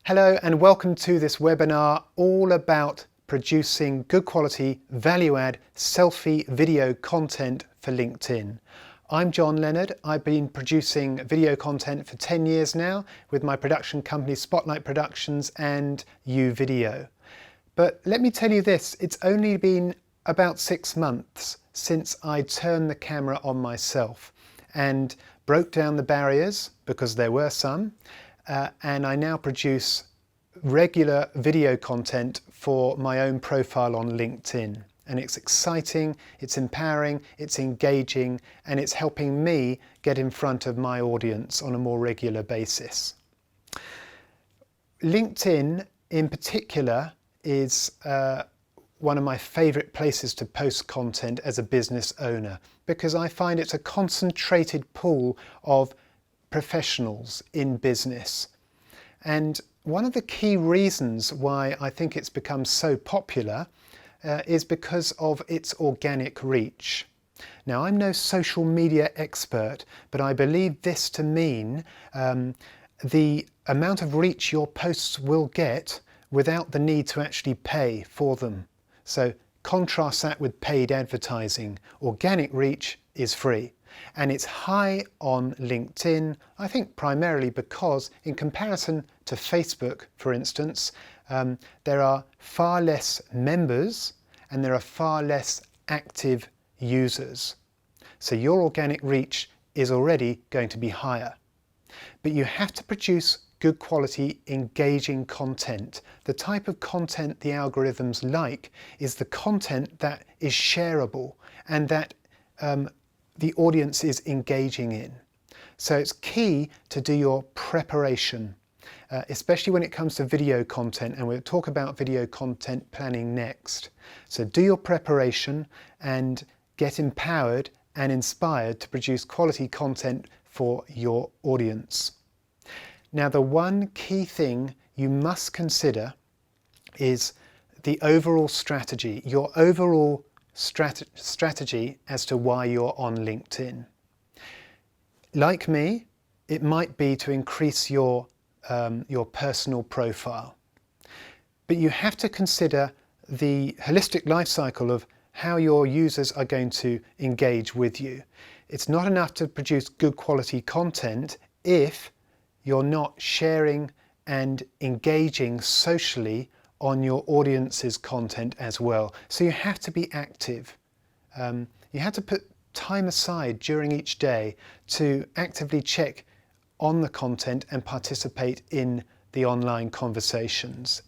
Hello and welcome to this webinar all about producing good quality value-add selfie video content for LinkedIn. I'm John Leonard. I've been producing video content for 10 years now with my production company Spotlight Productions and UVideo. But let me tell you this, it's only been about 6 months since I turned the camera on myself and broke down the barriers, because there were some, and I now produce regular video content for my own profile on LinkedIn. And it's exciting, it's empowering, it's engaging, and it's helping me get in front of my audience on a more regular basis. LinkedIn in particular is one of my favourite places to post content as a business owner, because I find it's a concentrated pool of professionals in business. And one of the key reasons why I think it's become so popular is because of its organic reach. Now, I'm no social media expert, but I believe this to mean the amount of reach your posts will get without the need to actually pay for them. So contrast that with paid advertising. Organic reach is free. And it's high on LinkedIn, I think primarily because in comparison to Facebook, for instance, there are far less members and there are far less active users. So your organic reach is already going to be higher. But you have to produce good quality, engaging content. The type of content the algorithms like is the content that is shareable and that the audience is engaging in. So it's key to do your preparation, especially when it comes to video content, and we'll talk about video content planning next. So do your preparation and get empowered and inspired to produce quality content for your audience. Now, the one key thing you must consider is the overall strategy, your overall strategy as to why you're on LinkedIn. Like me, it might be to increase your personal profile. But you have to consider the holistic life cycle of how your users are going to engage with you. It's not enough to produce good quality content if you're not sharing and engaging socially on your audience's content as well. So you have to be active. You have to put time aside during each day to actively check on the content and participate in the online conversations.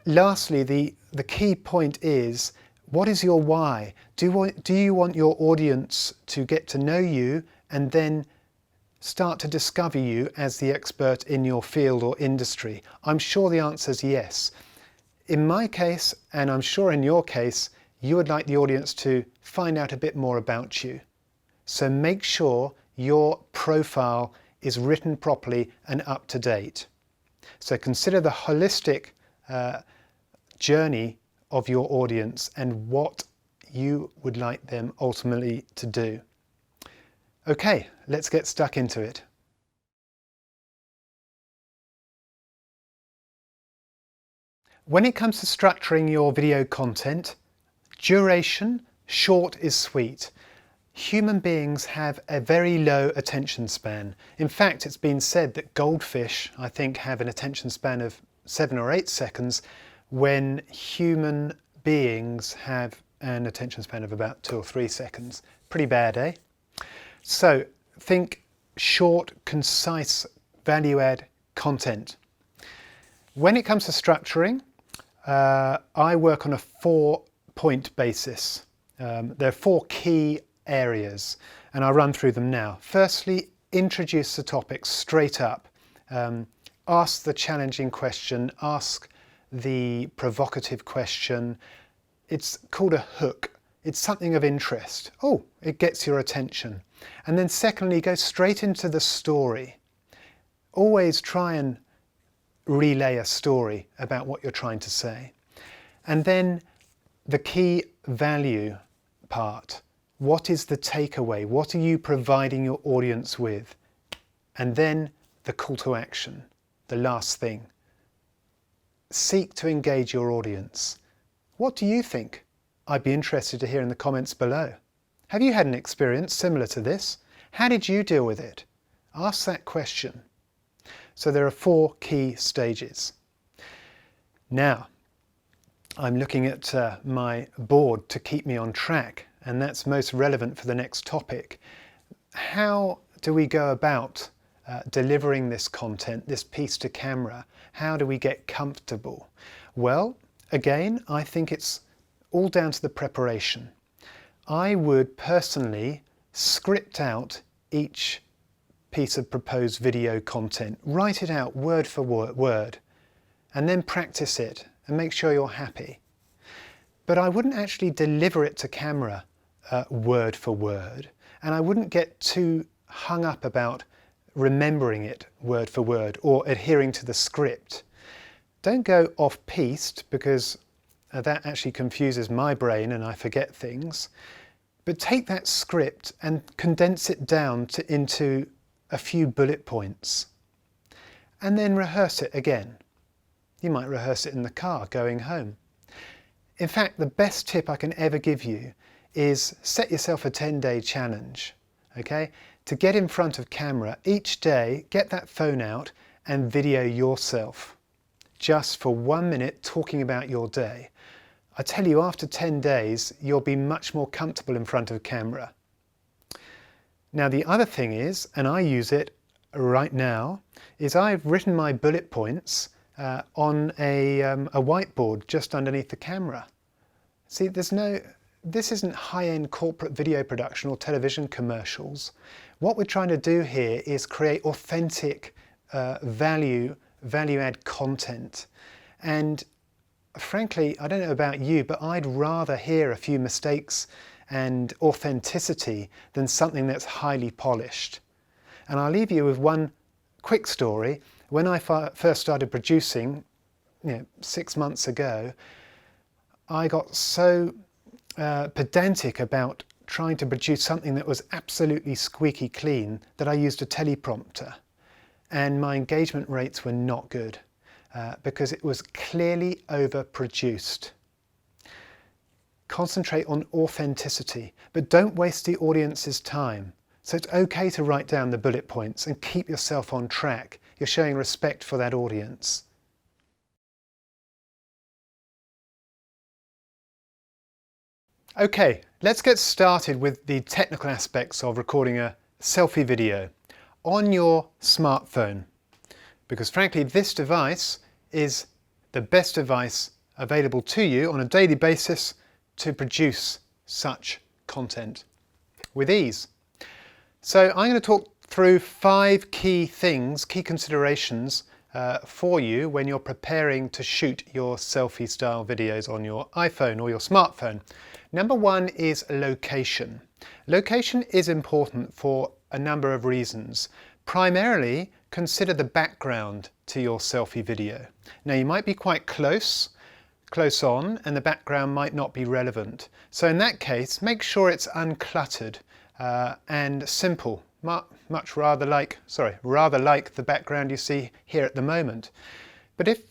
Lastly, the key point is, what is your why? Do you want your audience to get to know you and then start to discover you as the expert in your field or industry? I'm sure the answer is yes. In my case, and I'm sure in your case, you would like the audience to find out a bit more about you. So make sure your profile is written properly and up to date. So consider the holistic journey of your audience and what you would like them ultimately to do. Okay, let's get stuck into it. When it comes to structuring your video content, duration, short is sweet. Human beings have a very low attention span. In fact, it's been said that goldfish, I think, have an attention span of 7 or 8 seconds, when human beings have an attention span of about 2 or 3 seconds. Pretty bad, eh? So think short, concise, value-add content. When it comes to structuring, I work on a 4-point basis. There are 4 key areas, and I'll run through them now. Firstly, introduce the topic straight up. Ask the challenging question, ask the provocative question. It's called a hook. It's something of interest. Oh, it gets your attention. And then secondly, go straight into the story. Always try and relay a story about what you're trying to say. And then the key value part. What is the takeaway? What are you providing your audience with? And then the call to action, the last thing. Seek to engage your audience. What do you think? I'd be interested to hear in the comments below. Have you had an experience similar to this? How did you deal with it? Ask that question. So there are 4 key stages. Now, I'm looking at my board to keep me on track, and that's most relevant for the next topic. How do we go about delivering this content, this piece to camera? How do we get comfortable? Well, again, I think it's all down to the preparation. I would personally script out each piece of proposed video content, write it out word for word, and then practice it and make sure you're happy. But I wouldn't actually deliver it to camera word for word, and I wouldn't get too hung up about remembering it word for word or adhering to the script. Don't go off-piste, because that actually confuses my brain and I forget things. But take that script and condense it down into a few bullet points, and then rehearse it again. You might rehearse it in the car going home. In fact, the best tip I can ever give you is set yourself a 10-day challenge, okay? To get in front of camera each day, get that phone out and video yourself, just for 1 minute, talking about your day. I tell you, after 10 days, you'll be much more comfortable in front of camera. Now, the other thing is, and I use it right now, is I've written my bullet points on a whiteboard just underneath the camera. See, this isn't high-end corporate video production or television commercials. What we're trying to do here is create authentic value-add content. And frankly, I don't know about you, but I'd rather hear a few mistakes and authenticity than something that's highly polished. And I'll leave you with one quick story. When I first started producing, 6 months ago, I got so pedantic about trying to produce something that was absolutely squeaky clean that I used a teleprompter, and my engagement rates were not good because it was clearly overproduced. Concentrate on authenticity, but don't waste the audience's time. So it's okay to write down the bullet points and keep yourself on track. You're showing respect for that audience. Okay, let's get started with the technical aspects of recording a selfie video on your smartphone, because frankly this device is the best device available to you on a daily basis to produce such content with ease. So I'm going to talk through 5 key things, key considerations for you when you're preparing to shoot your selfie style videos on your iPhone or your smartphone. Number 1 is location. Location is important for a number of reasons. Primarily, consider the background to your selfie video. Now, you might be quite close on, and the background might not be relevant. So in that case, make sure it's uncluttered and simple, rather like the background you see here at the moment. But if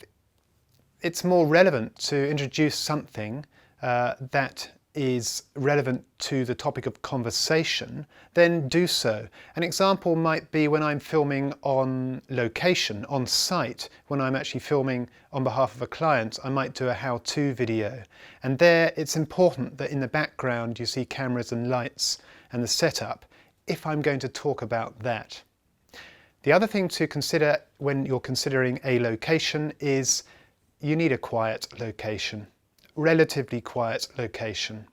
it's more relevant to introduce something that is relevant to the topic of conversation, then do so. An example might be when I'm filming on location, on site. When I'm actually filming on behalf of a client, I might do a how-to video. And there it's important that in the background you see cameras and lights and the setup, if I'm going to talk about that. The other thing to consider when you're considering a location is you need a quiet location. Relatively quiet location.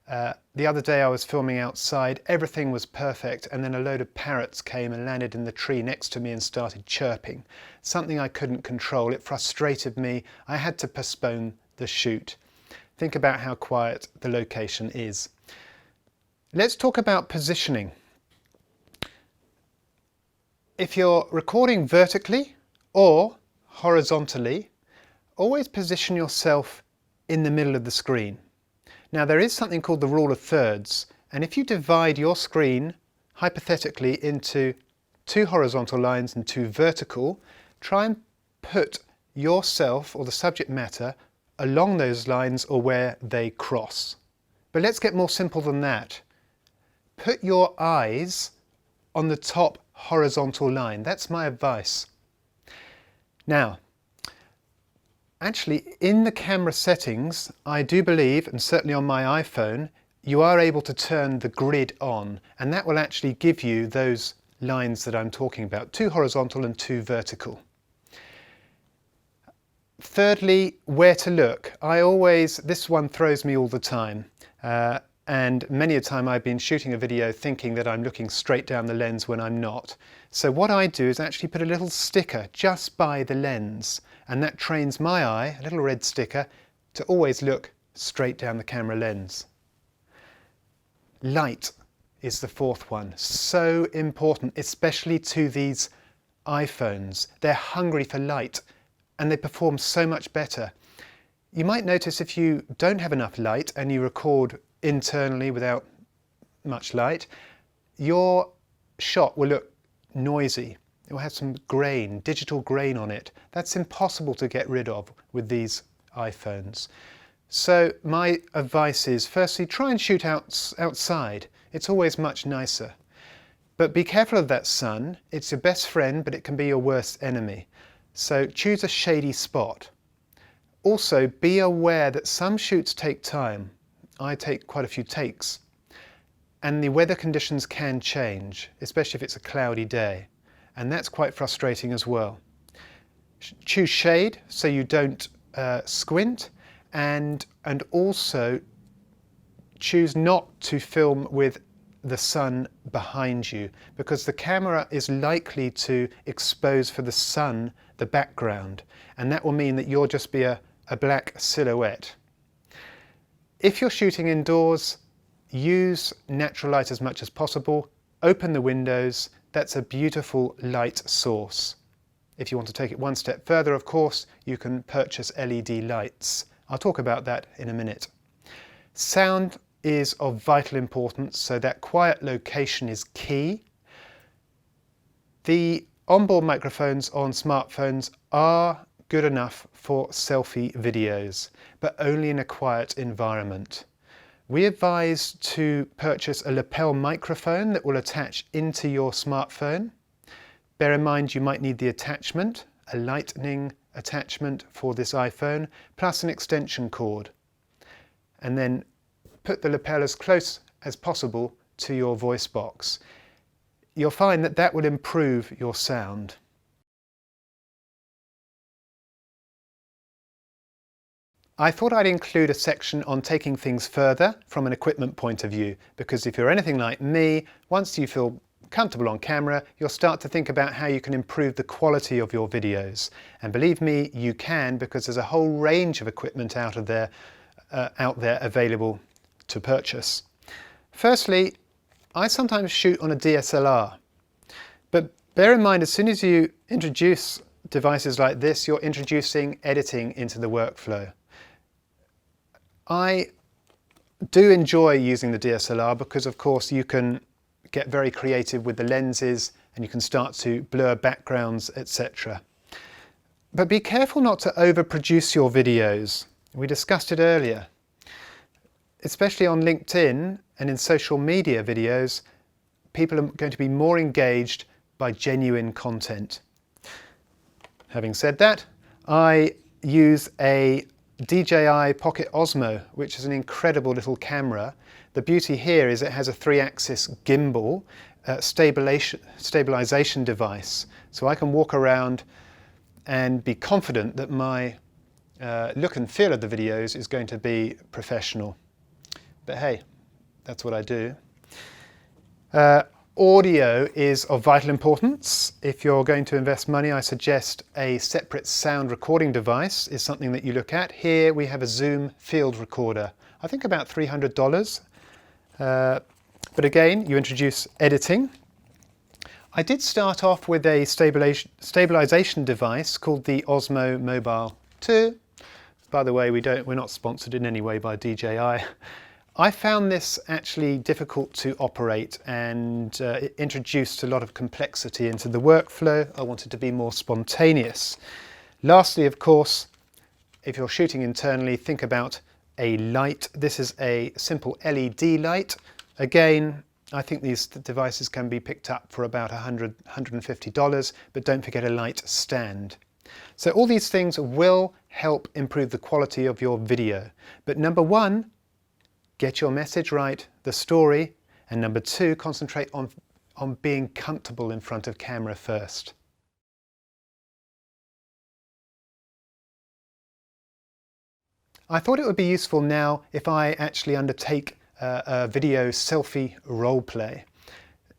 The other day I was filming outside, everything was perfect, and then a load of parrots came and landed in the tree next to me and started chirping. Something I couldn't control. It frustrated me. I had to postpone the shoot. Think about how quiet the location is. Let's talk about positioning. If you're recording vertically or horizontally, always position yourself in the middle of the screen. Now, there is something called the rule of thirds, and if you divide your screen hypothetically into 2 horizontal lines and 2 vertical, try and put yourself or the subject matter along those lines or where they cross. But let's get more simple than that. Put your eyes on the top horizontal line. That's my advice. Now, actually in the camera settings, I do believe, and certainly on my iPhone, you are able to turn the grid on, and that will actually give you those lines that I'm talking about, 2 horizontal and 2 vertical. Thirdly, where to look. This one throws me all the time, and many a time I've been shooting a video thinking that I'm looking straight down the lens when I'm not. So what I do is actually put a little sticker just by the lens, and that trains my eye, a little red sticker, to always look straight down the camera lens. Light is the 4th one. So important, especially to these iPhones. They're hungry for light and they perform so much better. You might notice if you don't have enough light and you record internally without much light, your shot will look noisy. It will have some grain, digital grain on it. That's impossible to get rid of with these iPhones. So my advice is, firstly, try and shoot outside. It's always much nicer. But be careful of that sun. It's your best friend, but it can be your worst enemy. So choose a shady spot. Also, be aware that some shoots take time. I take quite a few takes. And the weather conditions can change, especially if it's a cloudy day. And that's quite frustrating as well. Choose shade so you don't squint. And also choose not to film with the sun behind you, because the camera is likely to expose for the sun the background, and that will mean that you'll just be a black silhouette. If you're shooting indoors, use natural light as much as possible. Open the windows. That's a beautiful light source. If you want to take it one step further, of course, you can purchase LED lights. I'll talk about that in a minute. Sound is of vital importance, so that quiet location is key. The onboard microphones on smartphones are good enough for selfie videos, but only in a quiet environment. We advise to purchase a lapel microphone that will attach into your smartphone. Bear in mind you might need the attachment, a lightning attachment for this iPhone, plus an extension cord. And then put the lapel as close as possible to your voice box. You'll find that that will improve your sound. I thought I'd include a section on taking things further from an equipment point of view, because if you're anything like me, once you feel comfortable on camera, you'll start to think about how you can improve the quality of your videos. And believe me, you can, because there's a whole range of equipment out there available to purchase. Firstly, I sometimes shoot on a DSLR, but bear in mind as soon as you introduce devices like this, you're introducing editing into the workflow. I do enjoy using the DSLR because of course you can get very creative with the lenses and you can start to blur backgrounds, etc. But be careful not to overproduce your videos. We discussed it earlier. Especially on LinkedIn and in social media videos, people are going to be more engaged by genuine content. Having said that, I use a DJI Pocket Osmo, which is an incredible little camera. The beauty here is it has a 3-axis gimbal stabilization device, so I can walk around and be confident that my look and feel of the videos is going to be professional. But hey, that's what I do. Audio is of vital importance. If you're going to invest money, I suggest a separate sound recording device is something that you look at. Here we have a Zoom field recorder, I think about $300. But again, you introduce editing. I did start off with a stabilization device called the Osmo Mobile 2. By the way, we're not sponsored in any way by DJI. I found this actually difficult to operate, and it introduced a lot of complexity into the workflow. I wanted to be more spontaneous. Lastly, of course, if you're shooting internally, think about a light. This is a simple LED light. Again, I think these devices can be picked up for about $100, $150, but don't forget a light stand. So all these things will help improve the quality of your video. But number one, get your message right, the story, and number two, concentrate on being comfortable in front of camera first. I thought it would be useful now if I actually undertake a video selfie role play.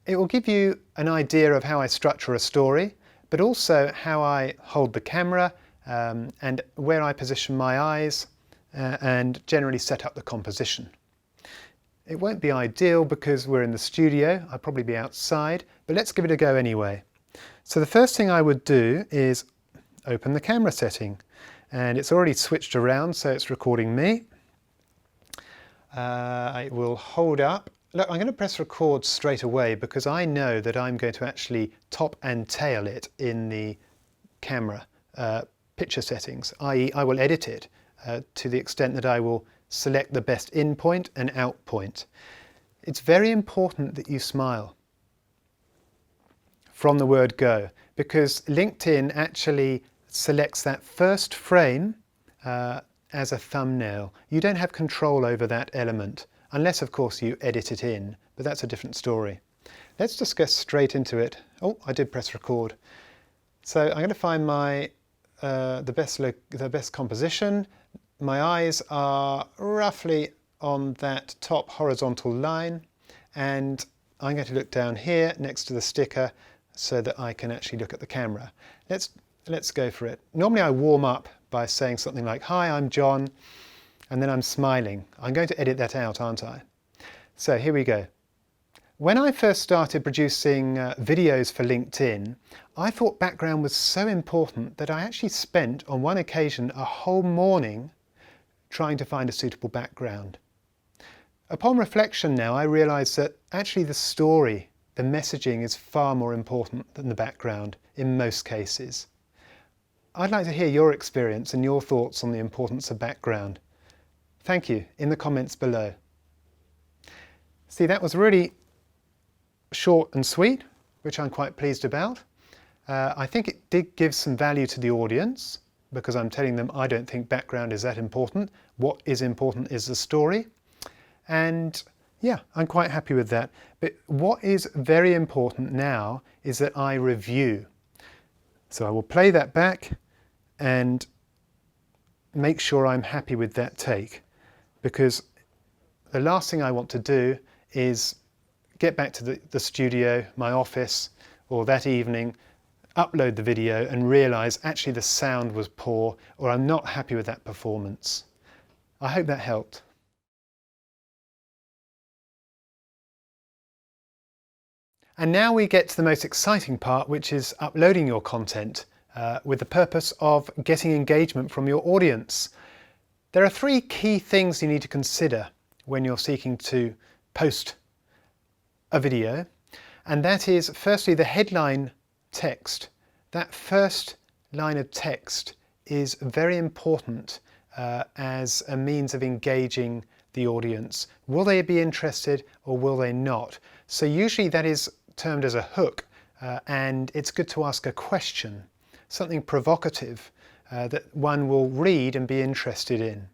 It will give you an idea of how I structure a story, but also how I hold the camera and where I position my eyes and generally set up the composition. It won't be ideal because we're in the studio, I'll probably be outside, but let's give it a go anyway. So the first thing I would do is open the camera setting, and it's already switched around so it's recording me. I will hold up. Look, I'm going to press record straight away because I know that I'm going to actually top and tail it in the camera picture settings, i.e. I will edit it to the extent that I will select the best in point and out point. It's very important that you smile from the word go, because LinkedIn actually selects that first frame as a thumbnail. You don't have control over that element, unless of course you edit it in, but that's a different story. Let's just go straight into it. Oh, I did press record. So I'm going to find my the best composition. My eyes are roughly on that top horizontal line, and I'm going to look down here next to the sticker so that I can actually look at the camera. Let's go for it. Normally I warm up by saying something like, "Hi, I'm John," and then I'm smiling. I'm going to edit that out, aren't I? So here we go. When I first started producing videos for LinkedIn, I thought background was so important that I actually spent on one occasion a whole morning trying to find a suitable background. Upon reflection now, I realise that actually the story, the messaging is far more important than the background in most cases. I'd like to hear your experience and your thoughts on the importance of background. Thank you in the comments below. See, that was really short and sweet, which I'm quite pleased about. I think it did give some value to the audience because I'm telling them I don't think background is that important. What is important is the story. And yeah, I'm quite happy with that. But what is very important now is that I review. So I will play that back and make sure I'm happy with that take, because the last thing I want to do is get back to the studio, my office, or that evening, upload the video and realise actually the sound was poor, or I'm not happy with that performance. I hope that helped. And now we get to the most exciting part, which is uploading your content with the purpose of getting engagement from your audience. There are three key things you need to consider when you're seeking to post a video, and that is firstly the headline text. That first line of text is very important as a means of engaging the audience. Will they be interested or will they not? So usually that is termed as a hook, and it's good to ask a question, something provocative that one will read and be interested in.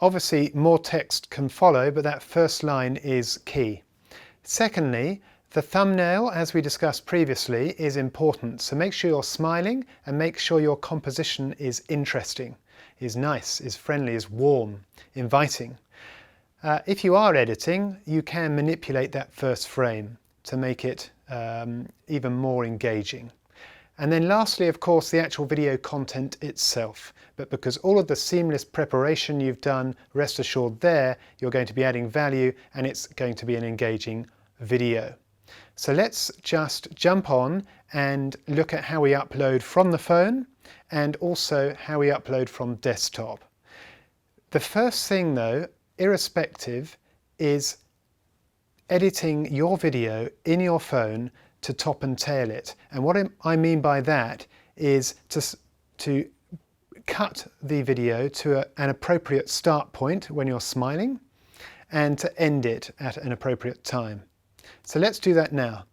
Obviously more text can follow, but that first line is key. Secondly, the thumbnail, as we discussed previously, is important. So make sure you're smiling and make sure your composition is interesting, is nice, is friendly, is warm, inviting. If you are editing, you can manipulate that first frame to make it even more engaging. And then lastly, of course, the actual video content itself. But because all of the seamless preparation you've done, rest assured there, you're going to be adding value and it's going to be an engaging video. So let's just jump on and look at how we upload from the phone and also how we upload from desktop. The first thing though irrespective, is editing your video in your phone to top and tail it. And what I mean by that is to cut the video to an appropriate start point when you're smiling and to end it at an appropriate time. So let's do that now.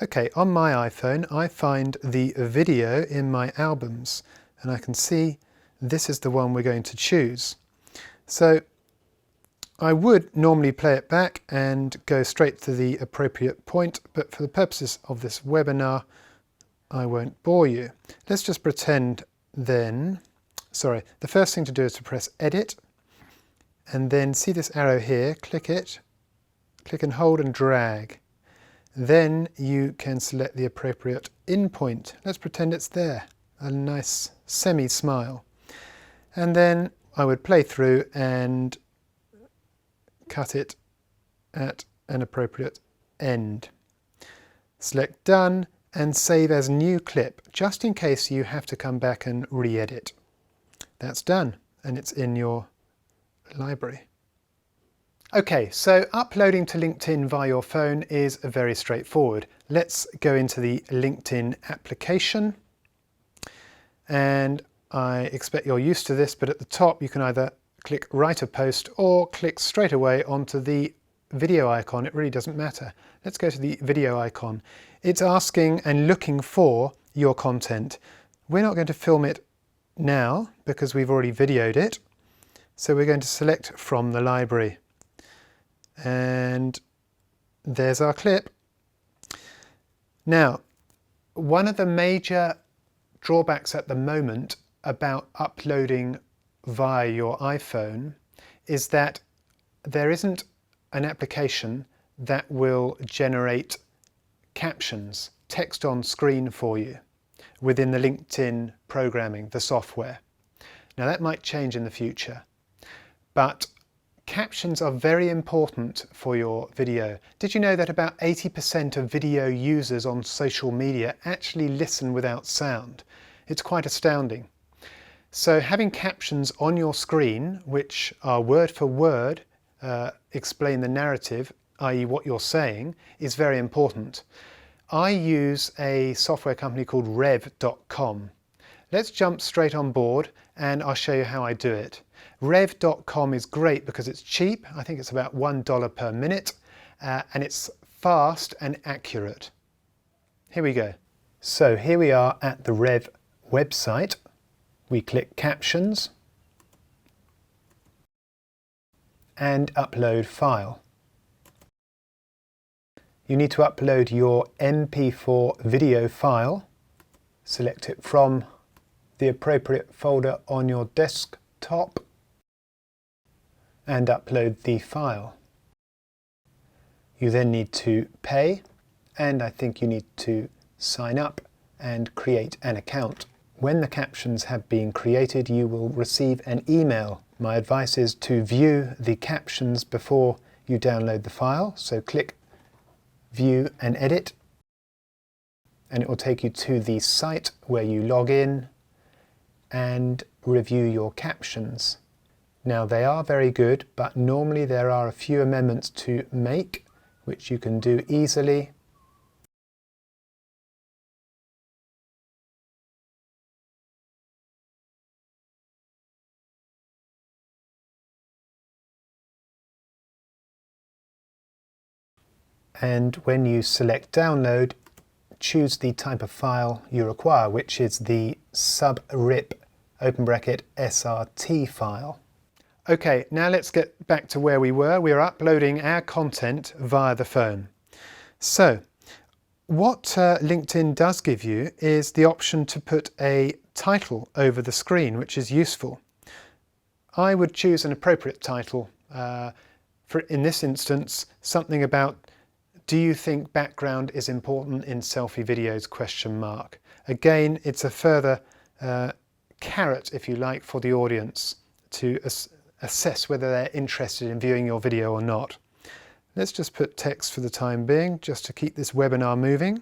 Okay, on my iPhone I find the video in my albums and I can see this is the one we're going to choose. So I would normally play it back and go straight to the appropriate point, but for the purposes of this webinar I won't bore you. Let's just pretend then, sorry, the first thing to do is to press edit and then see this arrow here, click it, click and hold and drag. Then you can select the appropriate in point. Let's pretend it's there, a nice semi-smile. And then I would play through and cut it at an appropriate end. Select done and save as new clip, just in case you have to come back and re-edit. That's done and it's in your library. Okay, so uploading to LinkedIn via your phone is very straightforward. Let's go into the LinkedIn application, and I expect you're used to this, but at the top you can either click write a post or click straight away onto the video icon. It really doesn't matter. Let's go to the video icon. It's asking and looking for your content. We're not going to film it now because we've already videoed it. So we're going to select from the library. And there's our clip. Now, one of the major drawbacks at the moment about uploading via your iPhone is that there isn't an application that will generate captions, text on screen for you within the LinkedIn programming, the software. Now that might change in the future, but captions are very important for your video. Did you know that about 80% of video users on social media actually listen without sound? It's quite astounding. So having captions on your screen, which are word for word, explain the narrative, i.e. what you're saying, is very important. I use a software company called rev.com. Let's jump straight on board and I'll show you how I do it. Rev.com is great because it's cheap. I think it's about $1 per minute and it's fast and accurate. Here we go. So here we are at the Rev website. We click captions and upload file. You need to upload your MP4 video file. Select it from the appropriate folder on your desktop and upload the file. You then need to pay, and I think you need to sign up and create an account. When the captions have been created, you will receive an email. My advice is to view the captions before you download the file. So click View and Edit, and it will take you to the site where you log in and review your captions. Now they are very good, but normally there are a few amendments to make, which you can do easily. And when you select download, choose the type of file you require, which is the subrip open bracket SRT file. Okay, now let's get back to where we were. We are uploading our content via the phone. So what LinkedIn does give you is the option to put a title over the screen, which is useful. I would choose an appropriate title. For in this instance, something about, do you think background is important in selfie videos? Question mark. Again, it's a further carrot, if you like, for the audience to assess whether they're interested in viewing your video or not. Let's just put text for the time being, just to keep this webinar moving,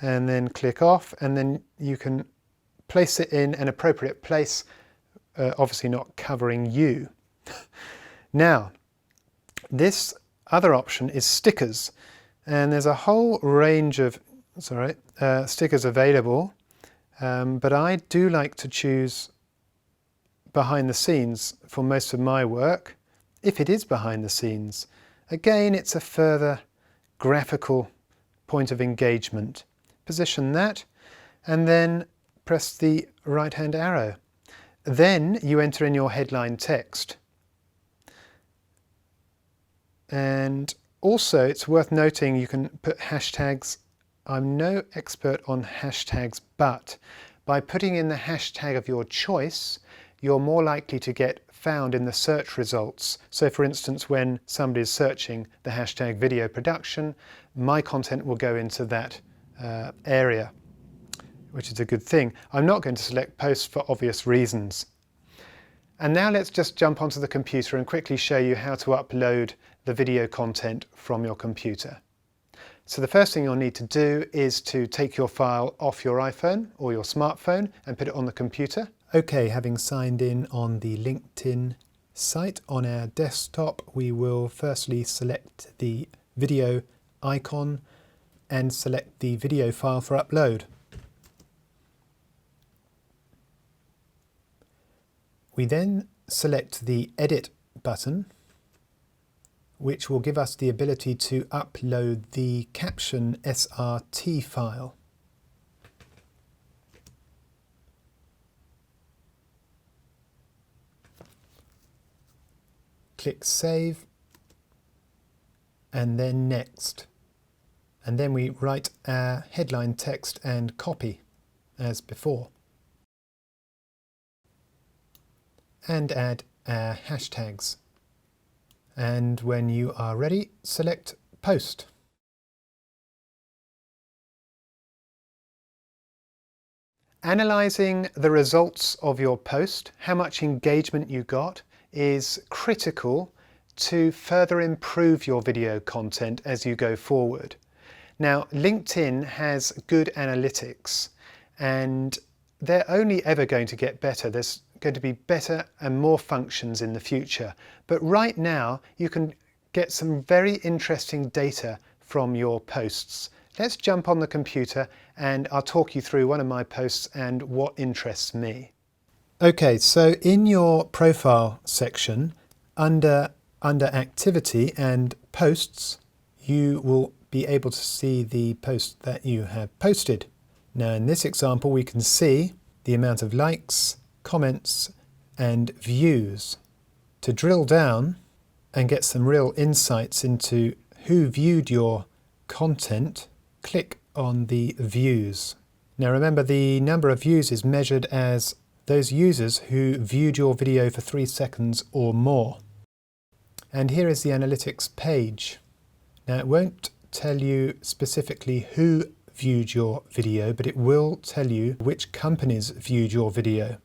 and then click off, and then you can place it in an appropriate place, obviously not covering you. Now, this other option is stickers, and there's a whole range of stickers available, but I do like to choose behind the scenes for most of my work, if it is behind the scenes. Again, it's a further graphical point of engagement. Position that and then press the right hand arrow. Then you enter in your headline text. And also it's worth noting you can put hashtags. I'm no expert on hashtags, but by putting in the hashtag of your choice, you're more likely to get found in the search results. So for instance, when somebody is searching the hashtag video production, my content will go into that area, which is a good thing. I'm not going to select posts for obvious reasons. And now let's just jump onto the computer and quickly show you how to upload the video content from your computer. So the first thing you'll need to do is to take your file off your iPhone or your smartphone and put it on the computer. Okay, having signed in on the LinkedIn site on our desktop, we will firstly select the video icon and select the video file for upload. We then select the Edit button, which will give us the ability to upload the caption SRT file. Click Save and then Next. And then we write our headline text and copy as before. And add our hashtags. And when you are ready, select Post. Analysing the results of your post, how much engagement you got, is critical to further improve your video content as you go forward. Now, LinkedIn has good analytics, and they're only ever going to get better. There's going to be better and more functions in the future. But right now, you can get some very interesting data from your posts. Let's jump on the computer and I'll talk you through one of my posts and what interests me. Okay, so in your profile section, under activity and posts, you will be able to see the post that you have posted. Now in this example, we can see the amount of likes, comments and views. To drill down and get some real insights into who viewed your content, click on the views. Now remember, the number of views is measured as those users who viewed your video for 3 seconds or more. And here is the analytics page. Now it won't tell you specifically who viewed your video, but it will tell you which companies viewed your video.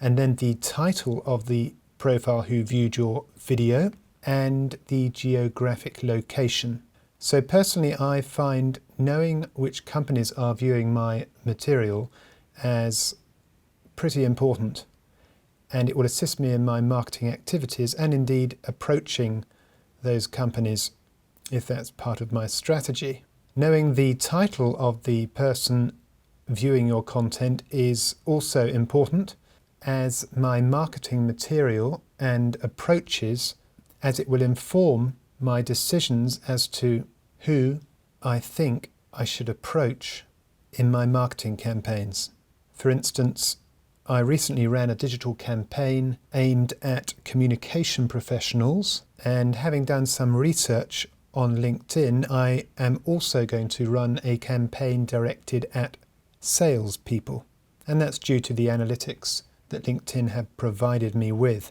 And then the title of the profile who viewed your video and the geographic location. So personally, I find knowing which companies are viewing my material as pretty important, and it will assist me in my marketing activities and indeed approaching those companies if that's part of my strategy. Knowing the title of the person viewing your content is also important, as my marketing material and approaches, as it will inform my decisions as to who I think I should approach in my marketing campaigns. For instance, I recently ran a digital campaign aimed at communication professionals, and having done some research on LinkedIn, I am also going to run a campaign directed at salespeople, and that's due to the analytics that LinkedIn have provided me with.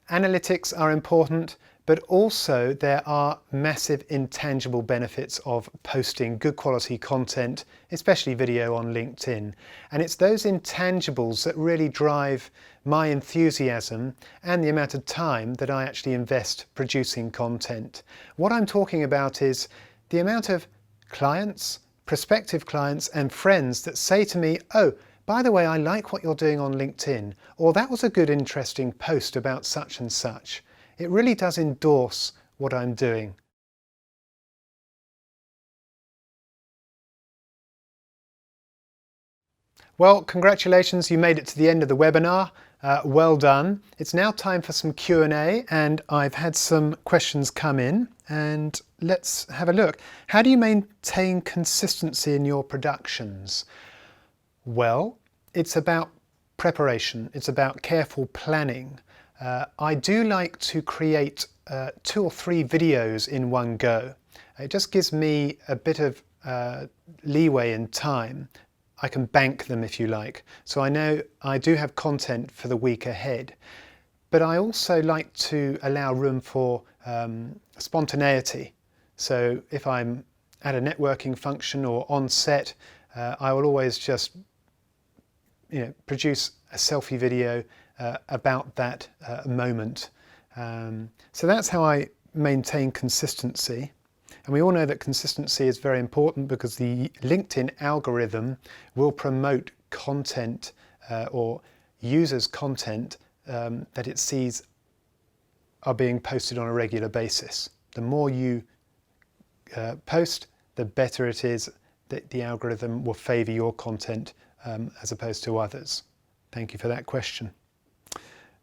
Analytics are important, but also there are massive intangible benefits of posting good quality content, especially video on LinkedIn. And it's those intangibles that really drive my enthusiasm and the amount of time that I actually invest producing content. What I'm talking about is the amount of clients, prospective clients and friends that say to me, "Oh, by the way, I like what you're doing on LinkedIn," or "That was a good interesting post about such and such." It really does endorse what I'm doing. Well, congratulations, you made it to the end of the webinar. Well done. It's now time for some Q&A, and I've had some questions come in, and let's have a look. How do you maintain consistency in your productions? Well, it's about preparation. It's about careful planning. I do like to create 2 or 3 videos in one go. It just gives me a bit of leeway in time. I can bank them if you like. So I know I do have content for the week ahead, but I also like to allow room for spontaneity. So if I'm at a networking function or on set, I will always just produce a selfie video about that moment. So that's how I maintain consistency. And we all know that consistency is very important because the LinkedIn algorithm will promote content or users' content that it sees are being posted on a regular basis. The more you post, the better it is that the algorithm will favour your content as opposed to others. Thank you for that question.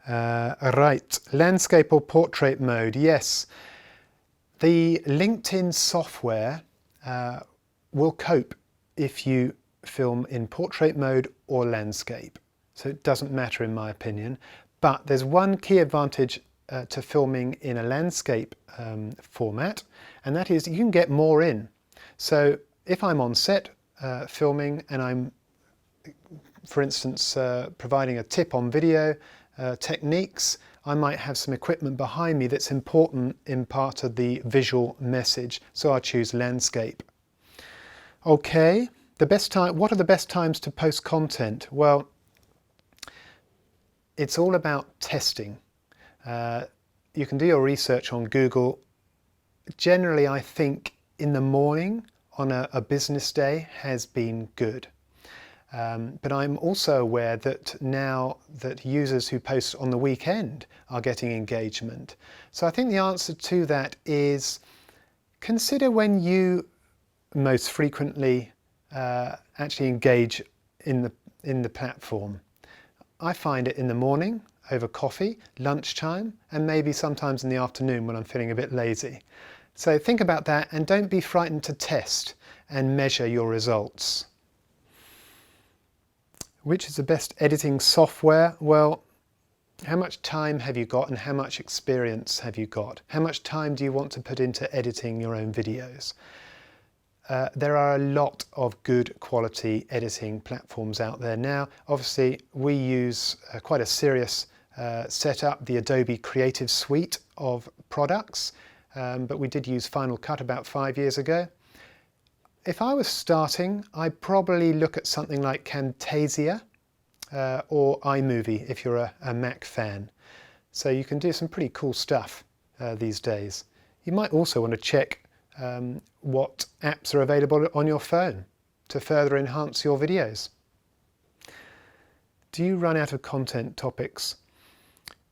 Right, landscape or portrait mode? Yes. The LinkedIn software will cope if you film in portrait mode or landscape. So it doesn't matter in my opinion. But there's one key advantage to filming in a landscape format, and that is you can get more in. So if I'm on set filming and I'm, for instance, providing a tip on video techniques, I might have some equipment behind me that's important in part of the visual message, so I'll choose landscape. Okay, what are the best times to post content? Well, it's all about testing. You can do your research on Google. Generally, I think in the morning on a business day has been good. But I'm also aware that now that users who post on the weekend are getting engagement. So I think the answer to that is consider when you most frequently actually engage in the platform. I find it in the morning over coffee, lunchtime, and maybe sometimes in the afternoon when I'm feeling a bit lazy. So think about that and don't be frightened to test and measure your results. Which is the best editing software? Well, how much time have you got and how much experience have you got? How much time do you want to put into editing your own videos? There are a lot of good quality editing platforms out there now. Obviously, we use quite a serious setup, the Adobe Creative Suite of products, but we did use Final Cut about 5 years ago. If I was starting, I'd probably look at something like Camtasia or iMovie if you're a Mac fan. So you can do some pretty cool stuff these days. You might also want to check what apps are available on your phone to further enhance your videos. Do you run out of content topics?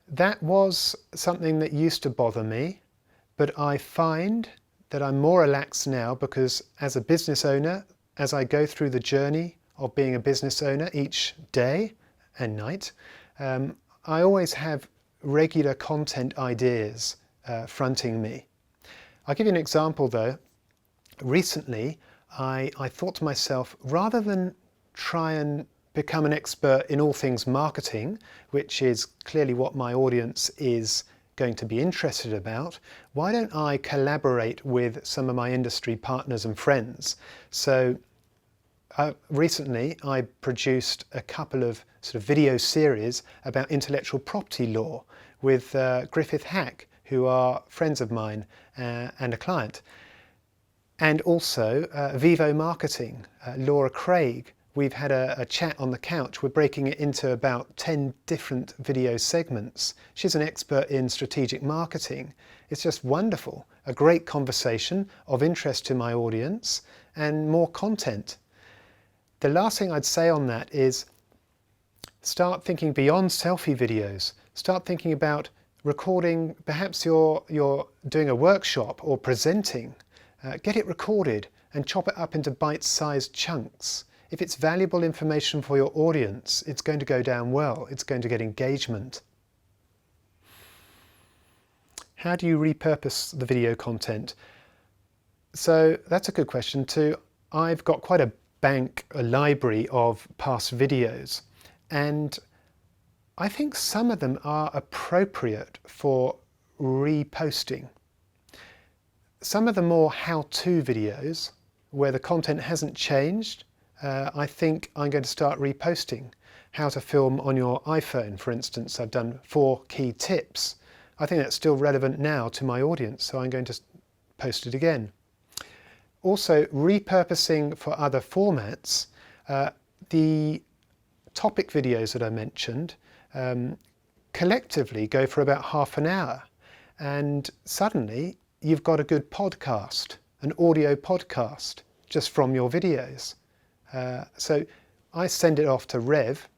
That was something that used to bother me, but I find that I'm more relaxed now because as a business owner, as I go through the journey of being a business owner each day and night, I always have regular content ideas fronting me. I'll give you an example though. Recently, I thought to myself, rather than try and become an expert in all things marketing, which is clearly what my audience is going to be interested about, why don't I collaborate with some of my industry partners and friends? So recently I produced a couple of sort of video series about intellectual property law with Griffith Hack, who are friends of mine and a client. And also Vivo Marketing, Laura Craig. We've had a chat on the couch. We're breaking it into about 10 different video segments. She's an expert in strategic marketing. It's just wonderful. A great conversation of interest to my audience and more content. The last thing I'd say on that is start thinking beyond selfie videos. Start thinking about recording, perhaps you're doing a workshop or presenting, get it recorded and chop it up into bite-sized chunks. If it's valuable information for your audience, it's going to go down well, it's going to get engagement. How do you repurpose the video content? So that's a good question too. I've got quite a library of past videos, and I think some of them are appropriate for reposting. Some of the more how-to videos, where the content hasn't changed, I think I'm going to start reposting. How to film on your iPhone, for instance. I've done 4 key tips. I think that's still relevant now to my audience, so I'm going to post it again. Also, repurposing for other formats. The topic videos that I mentioned collectively go for about half an hour, and suddenly you've got a good podcast, an audio podcast, just from your videos. So I send it off to Rev.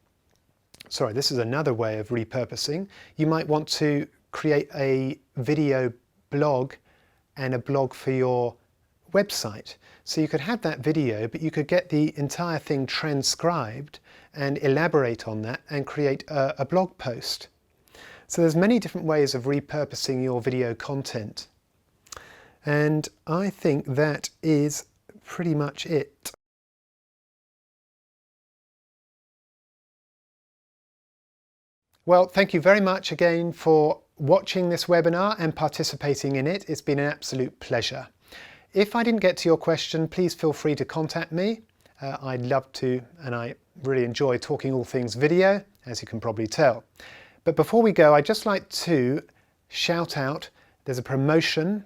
Sorry, this is another way of repurposing. You might want to create a video blog and a blog for your website. So you could have that video, but you could get the entire thing transcribed and elaborate on that and create a blog post. So there's many different ways of repurposing your video content. And I think that is pretty much it. Well, thank you very much again for watching this webinar and participating in it. It's been an absolute pleasure. If I didn't get to your question, please feel free to contact me. I'd love to, and I really enjoy talking all things video, as you can probably tell. But before we go, I'd just like to shout out, there's a promotion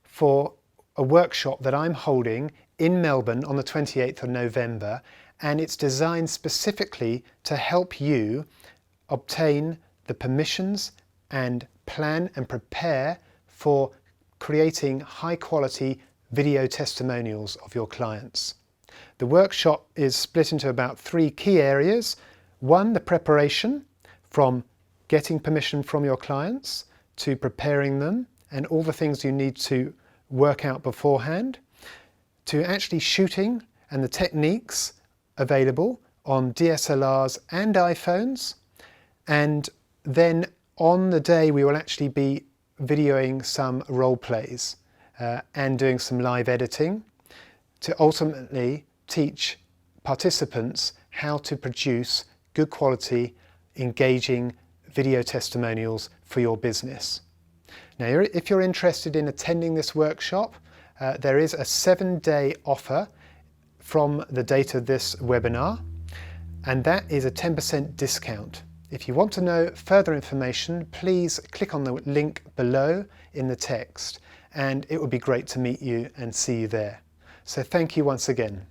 for a workshop that I'm holding in Melbourne on the 28th of November, and it's designed specifically to help you obtain the permissions and plan and prepare for creating high quality video testimonials of your clients. The workshop is split into about 3 key areas. 1, the preparation, from getting permission from your clients to preparing them and all the things you need to work out beforehand, to actually shooting and the techniques available on DSLRs and iPhones. And then on the day we will actually be videoing some role plays and doing some live editing to ultimately teach participants how to produce good quality, engaging video testimonials for your business. Now, if you're interested in attending this workshop, there is a 7-day offer from the date of this webinar, and that is a 10% discount. If you want to know further information, please click on the link below in the text, and it would be great to meet you and see you there. So thank you once again.